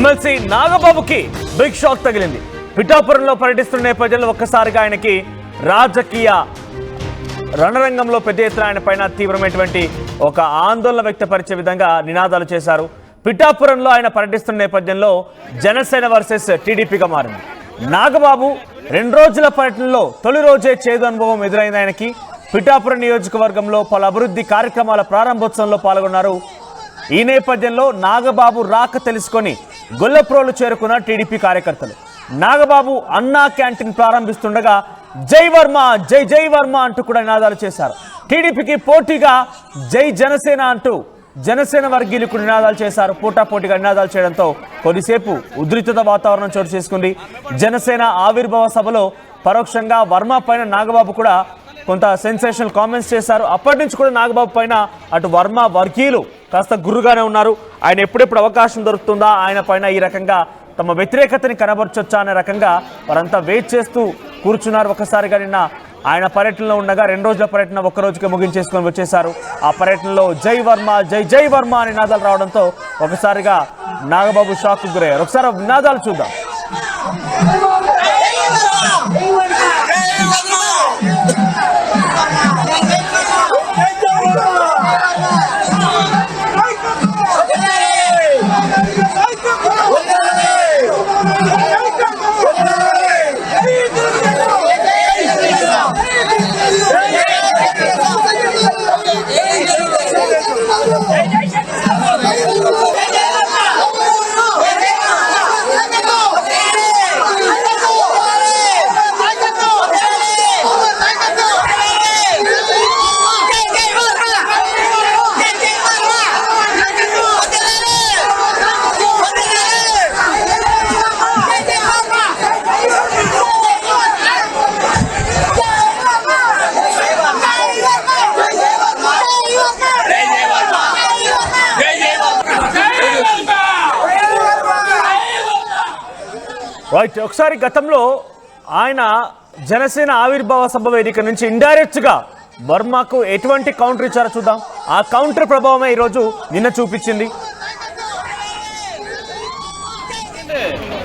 MLC నాగబాబుకి big shock తగిలింది. పిఠాపురంలో పర్యటిస్తున్న నేపథ్యంలో ఒక్కసారిగా ఆయనకి రాజకీయ రణరంగంలో పెద్ద ఎత్తున ఆయన పైన తీవ్రమైనటువంటి ఒక ఆందోళన వ్యక్తపరిచే విధంగా నినాదాలు చేశారు. పిఠాపురంలో ఆయన పర్యటిస్తున్న నేపథ్యంలో జనసేన వర్సెస్ టీడీపీగా మారింది. నాగబాబు 2 రోజుల పర్యటనలో తొలి రోజే చేదు అనుభవం ఎదురైంది ఆయనకి. పిఠాపురం నియోజకవర్గంలో పలు అభివృద్ధి కార్యక్రమాల ప్రారంభోత్సవంలో పాల్గొన్నారు. ఈ నేపథ్యంలో నాగబాబు రాక తెలుసుకొని గొల్లప్రోలు చేరుకున్న టీడీపీ కార్యకర్తలు నాగబాబు అన్నా క్యాంటీన్ ప్రారంభిస్తుండగా జై వర్మ జై జై వర్మ అంటూ కూడా నినాదాలు చేశారు. టీడీపీకి పోటీగా జై జనసేన అంటూ జనసేన వర్గీయులకు నినాదాలు చేశారు. పోటాపోటీగా నినాదాలు చేయడంతో కొద్దిసేపు ఉద్రిక్తత వాతావరణం చోటు చేసుకుంది. జనసేన ఆవిర్భావ సభలో పరోక్షంగా వర్మ పైన నాగబాబు కూడా కొంత సెన్సేషనల్ కామెంట్స్ చేశారు. అప్పటి నుంచి కూడా నాగబాబు పైన అటు వర్మ వర్గీయులు కాస్త గుర్రుగానే ఉన్నారు. ఆయన ఎప్పుడెప్పుడు అవకాశం దొరుకుతుందా ఆయన పైన ఈ రకంగా తమ వ్యతిరేకతని కనబరచొచ్చా అనే రకంగా వారంతా వెయిట్ చేస్తూ కూర్చున్నారు. ఒకసారిగా నిన్న ఆయన పర్యటనలో ఉండగా 2 రోజుల పర్యటన ఒక్క రోజుకే ముగించేసుకొని వచ్చేశారు. ఆ పర్యటనలో జై వర్మ జై జై వర్మ అనే నినాదాలు రావడంతో ఒకసారిగా నాగబాబు షాక్ గురయ్యారు. ఒకసారి నినాదాలు చూద్దాం. రైట్, ఒకసారి గతంలో ఆయన జనసేన ఆవిర్భావ సభ వేదిక నుంచి ఇండైరెక్ట్గా వర్మకు ఎటువంటి కౌంటర్ ఇచ్చారో చూద్దాం. ఆ కౌంటర్ ప్రభావమే ఈరోజు నిన్న చూపించింది.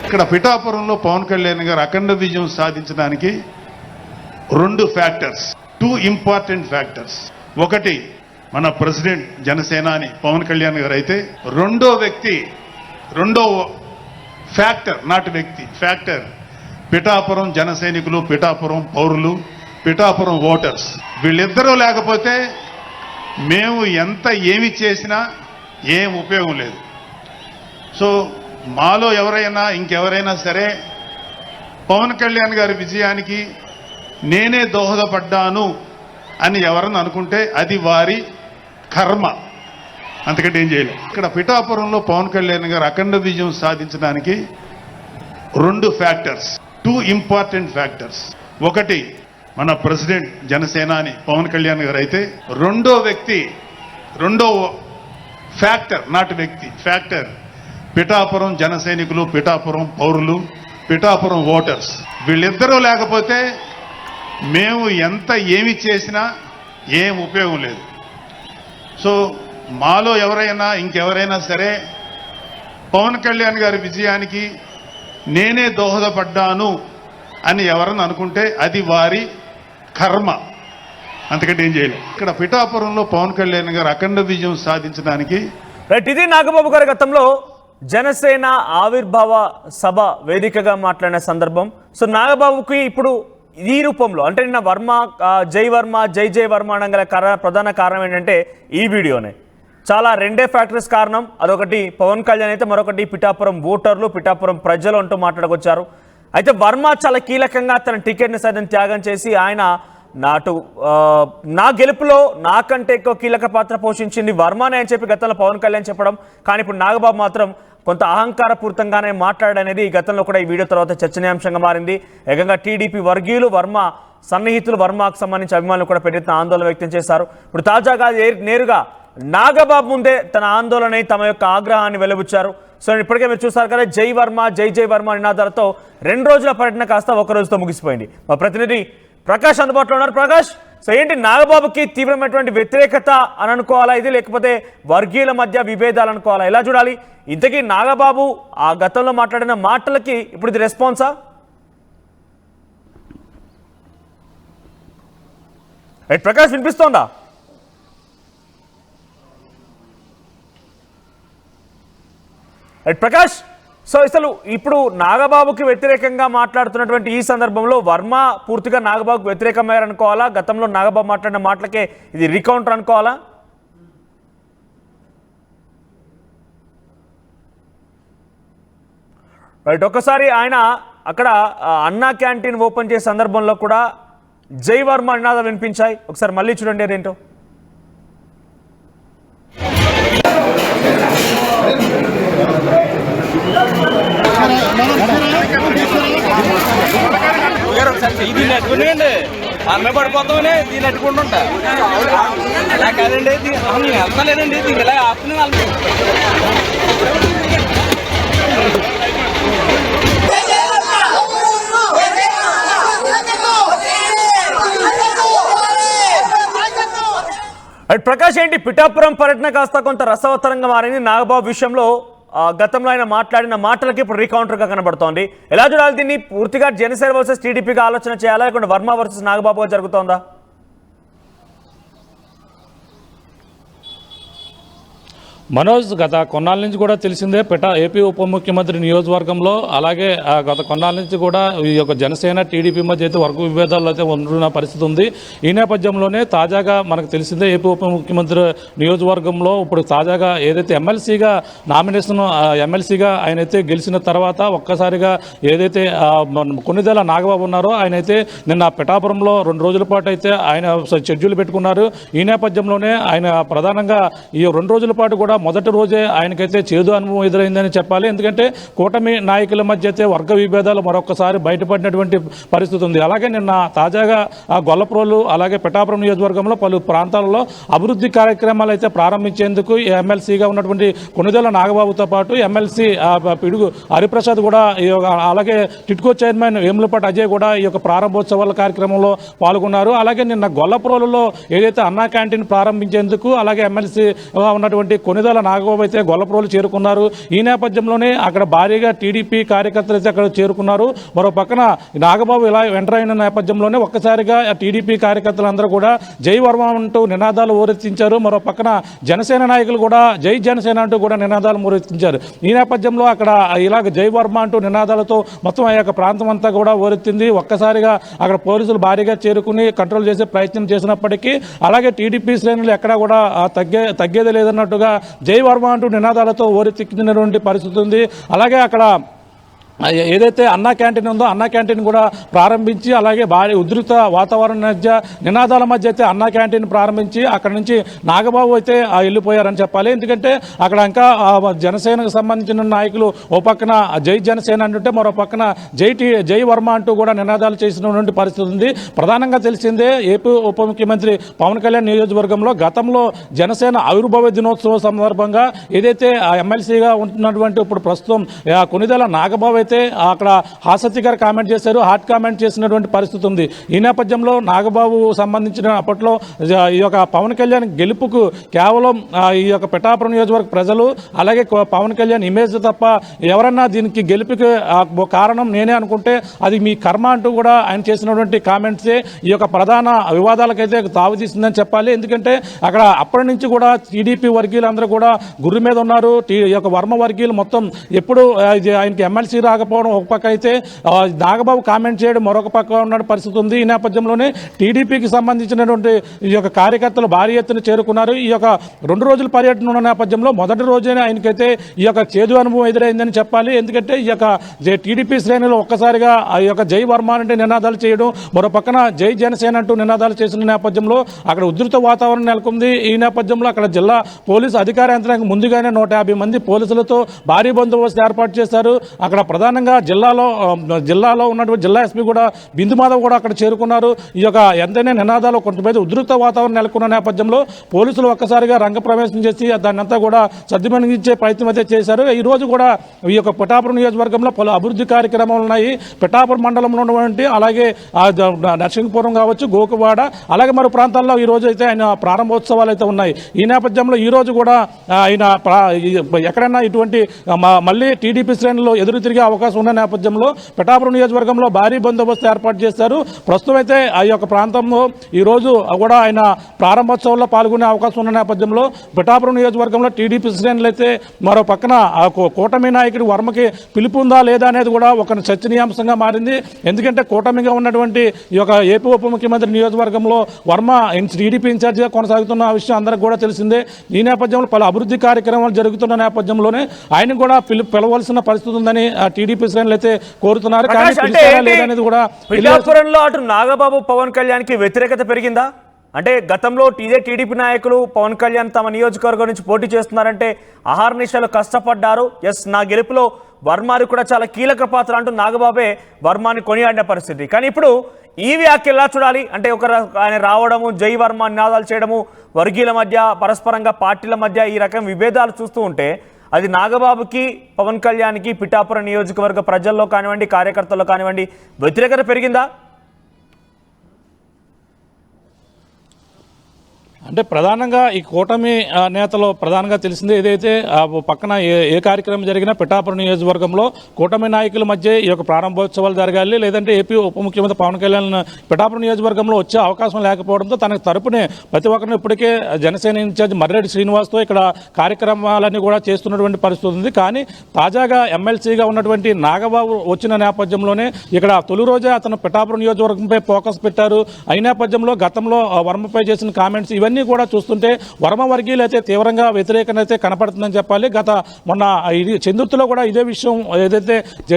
ఇక్కడ పిఠాపురంలో పవన్ కళ్యాణ్ గారు అఖండ విజయం సాధించడానికి 2 ఫ్యాక్టర్స్, 2 ఇంపార్టెంట్ ఫ్యాక్టర్స్. ఒకటి మన ప్రెసిడెంట్ జనసేనాని పవన్ కళ్యాణ్ గారు అయితే, రెండో ఫ్యాక్టర్, నాట్ వ్యక్తి, ఫ్యాక్టర్ పిఠాపురం జన సైనికులు, పిఠాపురం పౌరులు, పిఠాపురం ఓటర్స్. వీళ్ళిద్దరూ లేకపోతే మేము ఎంత ఏమి చేసినా ఏం ఉపయోగం లేదు. సో మాలో ఎవరైనా ఇంకెవరైనా సరే పవన్ కళ్యాణ్ గారి విజయానికి నేనే దోహదపడ్డాను అని ఎవరన్నా అనుకుంటే అది వారి కర్మ, అంతకంటే ఏం చేయలేదు. ఇక్కడ పిఠాపురంలో పవన్ కళ్యాణ్ గారు అఖండ విజయం సాధించడానికి 2 ఫ్యాక్టర్స్, 2 ఇంపార్టెంట్ ఫ్యాక్టర్స్. ఒకటి మన ప్రెసిడెంట్ జనసేనాని పవన్ కళ్యాణ్ గారు అయితే, రెండో ఫ్యాక్టర్, నాట్ వ్యక్తి, ఫ్యాక్టర్ పిఠాపురం జన సైనికులు, పిఠాపురం పౌరులు, పిఠాపురం ఓటర్స్. వీళ్ళిద్దరూ లేకపోతే మేము ఎంత ఏమి చేసినా ఏం ఉపయోగం లేదు. సో మాలో ఎవరైనా ఇంకెవరైనా సరే పవన్ కళ్యాణ్ గారి విజయానికి నేనే దోహదపడ్డాను అని ఎవరన్నా అనుకుంటే అది వారి కర్మ, అంతకంటే ఏం చేయలేదు. ఇక్కడ పిఠాపురంలో పవన్ కళ్యాణ్ గారు అఖండ విజయం సాధించడానికి ఇది నాగబాబు గారి గతంలో జనసేన ఆవిర్భావ సభ వేదికగా మాట్లాడిన సందర్భం. సో నాగబాబుకి ఇప్పుడు ఈ రూపంలో అంటే నిన్న వర్మ జై వర్మ జై జై వర్మ అనగల ప్రధాన కారణం ఏంటంటే ఈ వీడియోనే. చాలా 2 ఫ్యాక్టర్స్ కారణం. అదొకటి పవన్ కళ్యాణ్ అయితే, మరొకటి పిఠాపురం ఓటర్లు, పిఠాపురం ప్రజలు అంటూ మాట్లాడుకొచ్చారు. అయితే వర్మ చాలా కీలకంగా తన టికెట్ని సైతం త్యాగం చేసి ఆయన నా గెలుపులో నాకంటే ఎక్కువ కీలక పాత్ర పోషించింది వర్మనే అని చెప్పి గతంలో పవన్ కళ్యాణ్ చెప్పడం. కానీ ఇప్పుడు నాగబాబు మాత్రం కొంత అహంకారపూరితంగానే మాట్లాడనేది గతంలో కూడా ఈ వీడియో తర్వాత చర్చనీయాంశంగా మారింది. ఏకంగా టీడీపీ వర్గీయులు, వర్మ సన్నిహితులు, వర్మకు సంబంధించి అభిమానులు కూడా పెద్ద ఆందోళన వ్యక్తం చేశారు. ఇప్పుడు తాజాగా నేరుగా నాగబాబు ముందే తన ఆందోళన, తమ యొక్క ఆగ్రహాన్ని వెలుబుచ్చారు. సో ఇప్పటికే మీరు చూసారు కదా, జై వర్మ జై జై వర్మ నినాదాలతో 2 రోజుల పర్యటన కాస్త 1 రోజుతో ముగిసిపోయింది. మా ప్రతినిధి ప్రకాష్ అందుబాటులో ఉన్నారు. ప్రకాష్, సో ఏంటి నాగబాబుకి తీవ్రమైనటువంటి వ్యతిరేకత అని అనుకోవాలా ఇది, లేకపోతే వర్గీయుల మధ్య విభేదాలు అనుకోవాలా, ఎలా చూడాలి? ఇంతకీ నాగబాబు ఆ గతంలో మాట్లాడిన మాటలకి ఇప్పుడు ఇది రెస్పాన్సా? ప్రకాష్ వినిపిస్తోందా? ప్రకాష్, సో అసలు ఇప్పుడు నాగబాబుకి వ్యతిరేకంగా మాట్లాడుతున్నటువంటి ఈ సందర్భంలో వర్మ పూర్తిగా నాగబాబుకి వ్యతిరేకమయ్యారనుకోవాలా? గతంలో నాగబాబు మాట్లాడిన మాటలకే ఇది రీకౌంటర్ అనుకోవాలా? ఒక్కసారి ఆయన అక్కడ అన్నా క్యాంటీన్ ఓపెన్ చేసే సందర్భంలో కూడా జై వర్మ నినాదాలు వినిపించాయి. ఒకసారి మళ్ళీ చూడండి అదేంటో. దీన్ని అట్టుకునేయండి, అన్న పడిపోతామని దీన్ని అట్టుకుంటుంటా. అలా కాదండి, నేను వెళ్తలేనండి, దీన్ని ఇలా ఆపుతున్నాను. ప్రకాష్, ఏంటి పిఠాపురం పర్యటన కాస్త కొంత రసవత్తరంగా మారింది. నాగబాబు విషయంలో గతంలో ఆయన మాట్లాడిన మాటలకి ఇప్పుడు రీకౌంటర్గా కనబడుతోంది. ఎలా చూడాలి దీన్ని? పూర్తిగా జనసేన వర్సెస్ టీడీపీగా ఆలోచన చేయాలా, లేకుంటే వర్మ వర్సెస్ నాగబాబుగా జరుగుతోందా? మనోజ్, గత కొన్నాళ్ళ నుంచి కూడా తెలిసిందే ఏపీ ఉప ముఖ్యమంత్రి నియోజకవర్గంలో, అలాగే గత కొన్నాళ్ళ నుంచి కూడా ఈ యొక్క జనసేన టీడీపీ మధ్య అయితే వర్గ విభేదాలు అయితే ఉంటున్న పరిస్థితి ఉంది. ఈ నేపథ్యంలోనే తాజాగా మనకు తెలిసిందే ఏపీ ఉప ముఖ్యమంత్రి నియోజకవర్గంలో ఇప్పుడు తాజాగా ఏదైతే ఎమ్మెల్సీగా ఆయన అయితే గెలిచిన తర్వాత ఒక్కసారిగా ఏదైతే కొన్నిదేళ్ల నాగబాబు ఉన్నారో ఆయన అయితే నిన్న పిఠాపురంలో 2 రోజుల పాటు అయితే ఆయన షెడ్యూల్ పెట్టుకున్నారు. ఈ నేపథ్యంలోనే ఆయన ప్రధానంగా ఈ 2 రోజుల పాటు కూడా మొదటి రోజే ఆయనకైతే చేదు అనుభవం ఎదురైందని చెప్పాలి. ఎందుకంటే కూటమి నాయకుల మధ్య అయితే వర్గ విభేదాలు మరొకసారి బయటపడినటువంటి పరిస్థితి ఉంది. అలాగే నిన్న తాజాగా గొల్లప్రోలు అలాగే పిఠాపురం నియోజకవర్గంలో పలు ప్రాంతాలలో అభివృద్ధి కార్యక్రమాలు అయితే ప్రారంభించేందుకు ఎమ్మెల్సీగా ఉన్నటువంటి కొన్నిదేళ్ల నాగబాబుతో పాటు ఎమ్మెల్సీ పిడుగు హరిప్రసాద్ కూడా అలాగే టిట్కో చైర్మన్ వేములపాటి అజయ్ కూడా ఈ యొక్క ప్రారంభోత్సవాల కార్యక్రమంలో పాల్గొన్నారు. అలాగే నిన్న గొల్లప్రోలులో ఏదైతే అన్నా క్యాంటీన్ ప్రారంభించేందుకు అలాగే ఎమ్మెల్సీ ఉన్నటువంటి కొన్నిదేళ్ల నాగబాబు అయితే గొల్లప్రోలు చేరుకున్నారు. ఈ నేపథ్యంలోనే అక్కడ భారీగా టీడీపీ కార్యకర్తలు అయితే అక్కడ చేరుకున్నారు. మరో పక్కన నాగబాబు ఇలా ఎంటర్ అయిన నేపథ్యంలోనే ఒక్కసారిగా టీడీపీ కార్యకర్తలందరూ కూడా జై వర్మ అంటూ నినాదాలు ఊరెత్తించారు. మరో పక్కన జనసేన నాయకులు కూడా జై జనసేన అంటూ కూడా నినాదాలు ఊరెత్తించారు. ఈ నేపథ్యంలో అక్కడ ఇలాగ జై వర్మ అంటూ నినాదాలతో మొత్తం ఆ యొక్క ప్రాంతం అంతా కూడా ఊరెత్తింది. ఒక్కసారిగా అక్కడ పోలీసులు భారీగా చేరుకుని కంట్రోల్ చేసే ప్రయత్నం చేసినప్పటికీ అలాగే టీడీపీ శ్రేణులు ఎక్కడా కూడా తగ్గేది లేదన్నట్టుగా జై వర్మ అంటూ నినాదాలతో ఓరెత్తికినటువంటి పరిస్థితి ఉంది. అలాగే అక్కడ ఏదైతే అన్నా క్యాంటీన్ ఉందో అన్నా క్యాంటీన్ కూడా ప్రారంభించి అలాగే భారీ ఉధృత వాతావరణం మధ్య నినాదాల మధ్య అయితే అన్నా క్యాంటీన్ ప్రారంభించి అక్కడ నుంచి నాగబాబు అయితే వెళ్ళిపోయారని చెప్పాలి. ఎందుకంటే అక్కడ ఇంకా జనసేనకు సంబంధించిన నాయకులు ఓ పక్కన జై జనసేన అంటుంటే మరో పక్కన జై వర్మ అంటూ కూడా నినాదాలు చేసినటువంటి పరిస్థితి ఉంది. ప్రధానంగా తెలిసిందే ఏపీ ఉప ముఖ్యమంత్రి పవన్ కళ్యాణ్ నియోజకవర్గంలో గతంలో జనసేన ఆవిర్భావ దినోత్సవం సందర్భంగా ఏదైతే ఎమ్మెల్సీగా ఉంటున్నటువంటి ఇప్పుడు ప్రస్తుతం కొన్నిదేళ్ల నాగబాబు అయితే అక్కడ ఆసక్తికర కామెంట్ చేశారు, హాట్ కామెంట్ చేసినటువంటి పరిస్థితి ఉంది. ఈ నేపథ్యంలో నాగబాబు సంబంధించిన అప్పట్లో ఈ యొక్క పవన్ కళ్యాణ్ గెలుపుకు కేవలం ఈ యొక్క పిఠాపురం నియోజకవర్గ ప్రజలు అలాగే పవన్ కళ్యాణ్ ఇమేజ్ తప్ప ఎవరన్నా దీనికి గెలుపుకి కారణం నేనే అనుకుంటే అది మీ కర్మ అంటూ కూడా ఆయన చేసినటువంటి కామెంట్సే ఈ యొక్క ప్రధాన వివాదాలకైతే తావుతీస్తుందని చెప్పాలి. ఎందుకంటే అక్కడ అప్పటి నుంచి కూడా టీడీపీ వర్గీయులందరూ కూడా గుర్రు మీద ఉన్నారు. ఈ యొక్క వర్మ వర్గీయులు మొత్తం ఎప్పుడు ఆయనకి ఎమ్మెల్సీ రాకపోవడం ఒక పక్క అయితే నాగబాబు కామెంట్ చేయడం మరొక పక్క ఉన్న పరిస్థితి ఉంది. ఈ నేపథ్యంలోనే టీడీపీకి సంబంధించినటువంటి ఈ యొక్క కార్యకర్తలు భారీ ఎత్తున చేరుకున్నారు. ఈ యొక్క 2 రోజుల పర్యటన ఉన్న నేపథ్యంలో మొదటి రోజైనా ఆయనకైతే ఈ యొక్క చేదు అనుభవం ఎదురైందని చెప్పాలి. ఎందుకంటే ఈ యొక్క టీడీపీ శ్రేణులు ఒక్కసారిగా ఈ యొక్క జై వర్మ అంటే నినాదాలు చేయడం, మరో పక్కన జై జనసేన అంటూ నినాదాలు చేసిన నేపథ్యంలో అక్కడ ఉధృత వాతావరణం నెలకొంది. ఈ నేపథ్యంలో అక్కడ జిల్లా పోలీసు అధికార యంత్రాంగం ముందుగానే 150 మంది పోలీసులతో భారీ బందోబస్తు ఏర్పాటు చేశారు. అక్కడ ప్రధానంగా జిల్లాలో ఉన్నటువంటి జిల్లా ఎస్పీ కూడా బిందు మాధవ్ కూడా అక్కడ చేరుకున్నారు. ఈ యొక్క ఎంతైనా నినాదాలు కొంతమంది ఉద్రిక్త వాతావరణం నెలకొన్న నేపథ్యంలో పోలీసులు ఒక్కసారిగా రంగప్రవేశం చేసి దాన్ని అంతా కూడా సర్దిమణించే ప్రయత్నం అయితే చేశారు. ఈ రోజు కూడా ఈ యొక్క పిఠాపురం నియోజకవర్గంలో పలు అభివృద్ధి కార్యక్రమాలు ఉన్నాయి. పిఠాపురం మండలంలో ఉన్నటువంటి అలాగే నర్సింగపురం కావచ్చు, గోకువాడ, అలాగే మరో ప్రాంతాల్లో ఈ రోజు అయితే ఆయన ప్రారంభోత్సవాలు అయితే ఉన్నాయి. ఈ నేపథ్యంలో ఈ రోజు కూడా ఆయన ఎక్కడైనా ఇటువంటి మళ్ళీ టీడీపీ శ్రేణులు ఎదురు తిరిగే అవకాశం ఉన్న నేపథ్యంలో పిఠాపురం నియోజకవర్గంలో భారీ బందోబస్తు ఏర్పాటు చేశారు. ప్రస్తుతం అయితే ఆ యొక్క ప్రాంతంలో ఈ రోజు కూడా ఆయన ప్రారంభోత్సవంలో పాల్గొనే అవకాశం ఉన్న నేపథ్యంలో పిఠాపురం నియోజకవర్గంలో టీడీపీ శ్రేణులు అయితే మరో పక్కన కూటమి నాయకుడి వర్మకి పిలుపు ఉందా లేదా అనేది కూడా ఒక చర్చనీయాంశంగా మారింది. ఎందుకంటే కూటమిగా ఉన్నటువంటి ఈ యొక్క ఏపీ ఉప ముఖ్యమంత్రి నియోజకవర్గంలో వర్మ టీడీపీ ఇన్ఛార్జిగా కొనసాగుతున్న విషయం అందరికీ కూడా తెలిసిందే. ఈ నేపథ్యంలో పలు అభివృద్ధి కార్యక్రమాలు జరుగుతున్న నేపథ్యంలోనే ఆయన కూడా పిలవలసిన పరిస్థితి ఉందని టీడీపీ శ్రేణులు అయితే కోరుతున్నారు. కానీ లేదనేది కూడా పిఠాపురంలో అటు నాగబాబు పవన్ కళ్యాణ్కి వ్యతిరేకత పెరిగిందా? అంటే గతంలో ఇదే టీడీపీ నాయకులు పవన్ కళ్యాణ్ తమ నియోజకవర్గం నుంచి పోటీ చేస్తున్నారంటే అహర్నిశలు కష్టపడ్డారు. ఎస్, నా గెలుపులో వర్మాని కూడా చాలా కీలక పాత్ర అంటూ నాగబాబే వర్మాని కొనియాడిన పరిస్థితి. కానీ ఇప్పుడు ఈ వ్యాఖ్యలు ఎలా చూడాలి? అంటే ఆయన రావడము, జై వర్మ నినాదాలు చేయడము, వర్గీయుల మధ్య పరస్పరంగా పార్టీల మధ్య ఈ రకం విభేదాలు చూస్తూ ఉంటే అది నాగబాబుకి, పవన్ కళ్యాణ్కి, పిఠాపురం నియోజకవర్గ ప్రజల్లో కానివ్వండి, కార్యకర్తల్లో కానివ్వండి వ్యతిరేకత పెరిగిందా? అంటే ప్రధానంగా ఈ కూటమి నేతలు ప్రధానంగా తెలిసిందే ఏదైతే పక్కన ఏ కార్యక్రమం జరిగినా పిఠాపురం నియోజకవర్గంలో కూటమి నాయకుల మధ్య ఈ యొక్క ప్రారంభోత్సవాలు జరగాలి, లేదంటే ఏపీ ఉప ముఖ్యమంత్రి పవన్ కళ్యాణ్ పిఠాపురం నియోజకవర్గంలో వచ్చే అవకాశం లేకపోవడంతో తనకు తరపునే ప్రతి ఒక్కరిని ఇప్పటికే జనసేన ఇన్ఛార్జ్ మర్రెడ్డి శ్రీనివాస్తో ఇక్కడ కార్యక్రమాలన్నీ కూడా చేస్తున్నటువంటి పరిస్థితి ఉంది. కానీ తాజాగా ఎమ్మెల్సీగా ఉన్నటువంటి నాగబాబు వచ్చిన నేపథ్యంలోనే ఇక్కడ తొలి రోజే అతను పిఠాపురం నియోజకవర్గంపై ఫోకస్ పెట్టారు. ఈ నేపథ్యంలో గతంలో వర్మపై చేసిన కామెంట్స్ ఇవన్నీ కూడా చూస్తుంటే వర్మ వర్గీయులు అయితే తీవ్రంగా వ్యతిరేకత అయితే కనపడుతుందని చెప్పాలి. మొన్న చందుర్తిలో కూడా ఇదే విషయం ఏదైతే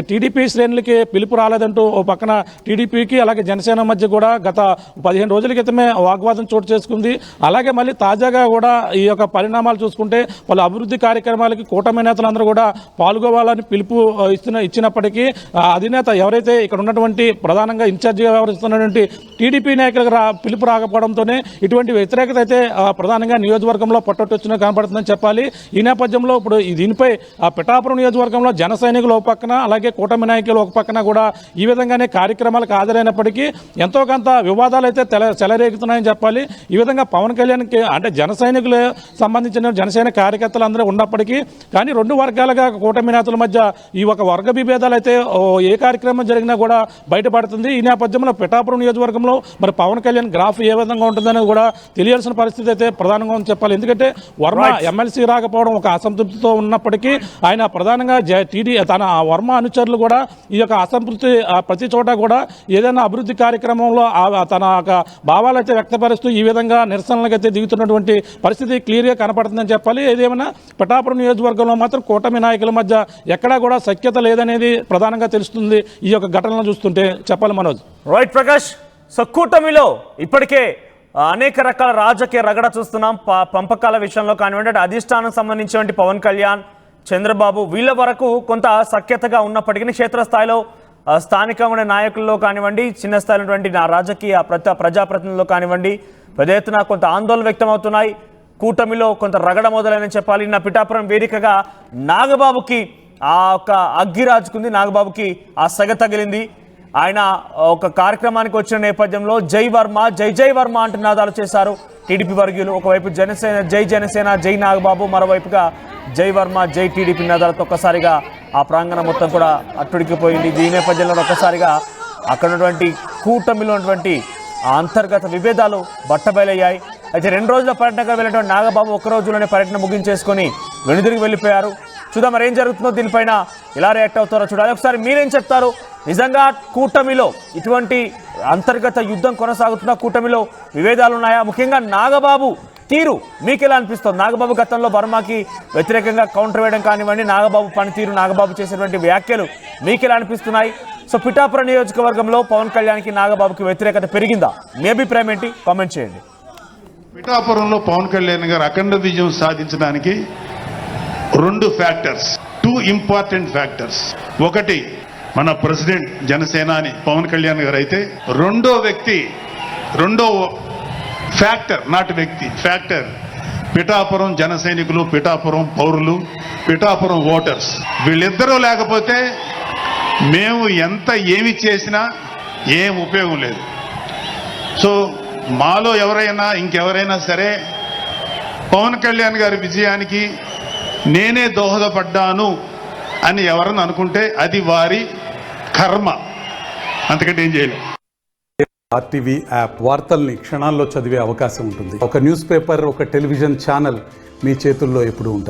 టీడీపీ శ్రేణులకి పిలుపు రాలేదంటూ ఓ పక్కన టీడీపీకి అలాగే జనసేన మధ్య కూడా గత 15 రోజుల క్రితమే వాగ్వాదం చోటు చేసుకుంది. అలాగే మళ్ళీ తాజాగా కూడా ఈ యొక్క పరిణామాలు చూసుకుంటే పలు అభివృద్ధి కార్యక్రమాలకి కూటమి నేతలందరూ కూడా పాల్గొవాలని పిలుపు ఇచ్చినప్పటికీ అధినేత ఎవరైతే ఇక్కడ ఉన్నటువంటి ప్రధానంగా ఇన్ఛార్జిగా వ్యవహరిస్తున్నటువంటి టీడీపీ నాయకులకు పిలుపు రాకపోవడంతోనే ఇటువంటి వ్యతిరేకత అయితే ప్రధానంగా నియోజకవర్గంలో పట్టొచ్చిన కనపడుతుందని చెప్పాలి. ఈ నేపథ్యంలో ఇప్పుడు దీనిపై పిఠాపురం నియోజకవర్గంలో జన సైనికులు ఒక పక్కన అలాగే కూటమి నాయకులు ఒక పక్కన కూడా ఈ విధంగానే కార్యక్రమాలకు హాజరైనప్పటికీ ఎంతో కొంత వివాదాలు అయితే చెలరేగుతున్నాయని చెప్పాలి. ఈ విధంగా పవన్ కళ్యాణ్కి అంటే జన సైనికులు సంబంధించిన జనసేన కార్యకర్తలు అందరూ ఉన్నప్పటికీ కానీ రెండు వర్గాలుగా కూటమి నేతల మధ్య ఈ ఒక వర్గ విభేదాలు అయితే ఏ కార్యక్రమం జరిగినా కూడా బయటపడుతుంది. ఈ నేపథ్యంలో పిఠాపురం నియోజకవర్గంలో మరి పవన్ కళ్యాణ్ గ్రాఫ్ ఏ విధంగా ఉంటుందనేది కూడా తెలియాల్సిన పరిస్థితి అయితే ప్రధానంగా చెప్పాలి. ఎందుకంటే వర్మ ఎమ్మెల్సీ రాకపోవడం ఒక అసంతృప్తితో ఉన్నప్పటికీ ఆయన ప్రధానంగా తన వర్మ అనుచరులు కూడా ఈ యొక్క అసంతృప్తి ప్రతి చోట కూడా ఏదైనా అభివృద్ధి కార్యక్రమంలో తన యొక్క భావాలు అయితే వ్యక్తపరుస్తూ ఈ విధంగా నిరసనలకు అయితే దిగుతున్నటువంటి పరిస్థితి క్లియర్గా కనపడుతుందని చెప్పాలి. ఏదేమైనా పిఠాపురం నియోజకవర్గంలో మాత్రం కూటమి నాయకుల మధ్య ఎక్కడా కూడా సఖ్యత లేదనేది ప్రధానంగా తెలుస్తుంది ఈ యొక్క ఘటనలను చూస్తుంటే చెప్పాలి. మనోజ్. రైట్ ప్రకాష్. సో కూటమిలో ఇప్పటికే అనేక రకాల రాజకీయ రగడ చూస్తున్నాం. పంపకాల విషయంలో కానివ్వండి, అధిష్టానం సంబంధించినటువంటి పవన్ కళ్యాణ్, చంద్రబాబు వీళ్ళ వరకు కొంత సఖ్యతగా ఉన్నప్పటికీ క్షేత్రస్థాయిలో స్థానికంగా నాయకుల్లో కానివ్వండి, చిన్న స్థాయిలో ఉన్నటువంటి రాజకీయ ప్రజాప్రతినిధుల్లో కానివ్వండి పెద్ద ఎత్తున కొంత ఆందోళన వ్యక్తమవుతున్నాయి. కూటమిలో కొంత రగడ మొదలైన చెప్పాలి. నా పిఠాపురం వేదికగా నాగబాబుకి ఆ ఒక అగ్గి రాజుకుంది, నాగబాబుకి ఆ సెగ తగిలింది. ఆయన ఒక కార్యక్రమానికి వచ్చిన నేపథ్యంలో జై వర్మ, జై వర్మ అంటూ నినాదాలు చేశారు టీడీపీ వర్గీయులు. ఒకవైపు జనసేన జనసేన, జై నాగబాబు, మరోవైపుగా జై వర్మ, జై టీడీపీ నినాదాలతో ఒక్కసారిగా ఆ ప్రాంగణం మొత్తం కూడా అట్టుడికిపోయింది. ఈ నేపథ్యంలో ఒక్కసారిగా అక్కడ ఉన్నటువంటి కూటమిలో ఉన్నటువంటి అంతర్గత విభేదాలు బట్టబయలయ్యాయి. అయితే 2 రోజుల పర్యటనగా వెళ్ళినటువంటి నాగబాబు ఒక్క రోజులోనే పర్యటన ముగించేసుకొని వెనుదిరిగి వెళ్ళిపోయారు. చూద్దాం మరి ఏం జరుగుతుందో, దీనిపైన ఎలా రియాక్ట్ అవుతారో చూడాలి. ఒకసారి మీరేం చెప్తారు? నిజంగా కూటమిలో ఇటువంటి అంతర్గత యుద్ధం కొనసాగుతున్న కూటమిలో విభేదాలు ఉన్నాయా? ముఖ్యంగా నాగబాబు తీరు మీకు ఎలా అనిపిస్తుంది? నాగబాబు గతంలో వర్మకి వ్యతిరేకంగా కౌంటర్ వేయడం కానివ్వండి, నాగబాబు పనితీరు, నాగబాబు చేసినటువంటి వ్యాఖ్యలు మీకు ఎలా అనిపిస్తున్నాయి? సో పిఠాపురం నియోజకవర్గంలో పవన్ కళ్యాణ్కి, నాగబాబుకి వ్యతిరేకత పెరిగిందా? మీ అభిప్రాయం ఏంటి? కామెంట్ చేయండి. పిఠాపురంలో పవన్ కళ్యాణ్ గారు అఖండ విజయం సాధించడానికి 2 ఫ్యాక్టర్స్, 2 2 ఇంపార్టెంట్ ఫ్యాక్టర్స్. ఒకటి మన ప్రెసిడెంట్ జనసేనాని పవన్ కళ్యాణ్ గారు అయితే, రెండో ఫ్యాక్టర్ నాట్ వ్యక్తి ఫ్యాక్టర్ పిఠాపురం జన సైనికులు, పిఠాపురం పౌరులు, పిఠాపురం ఓటర్స్. వీళ్ళిద్దరూ లేకపోతే మేము ఏమి చేసినా ఏం ఉపయోగం లేదు. సో మాలో ఇంకెవరైనా సరే పవన్ కళ్యాణ్ గారి విజయానికి నేనే దోహదపడ్డాను అని ఎవరన్నా అనుకుంటే అది వారి కర్మ, అంతకంటే ఏం చేయలేదు. ఆర్టీవీ యాప్ వార్తల్ని క్షణాల్లో చదివే అవకాశం ఉంటుంది. ఒక న్యూస్ పేపర్, ఒక టెలివిజన్ ఛానల్ మీ చేతుల్లో ఎప్పుడూ ఉంటాయి.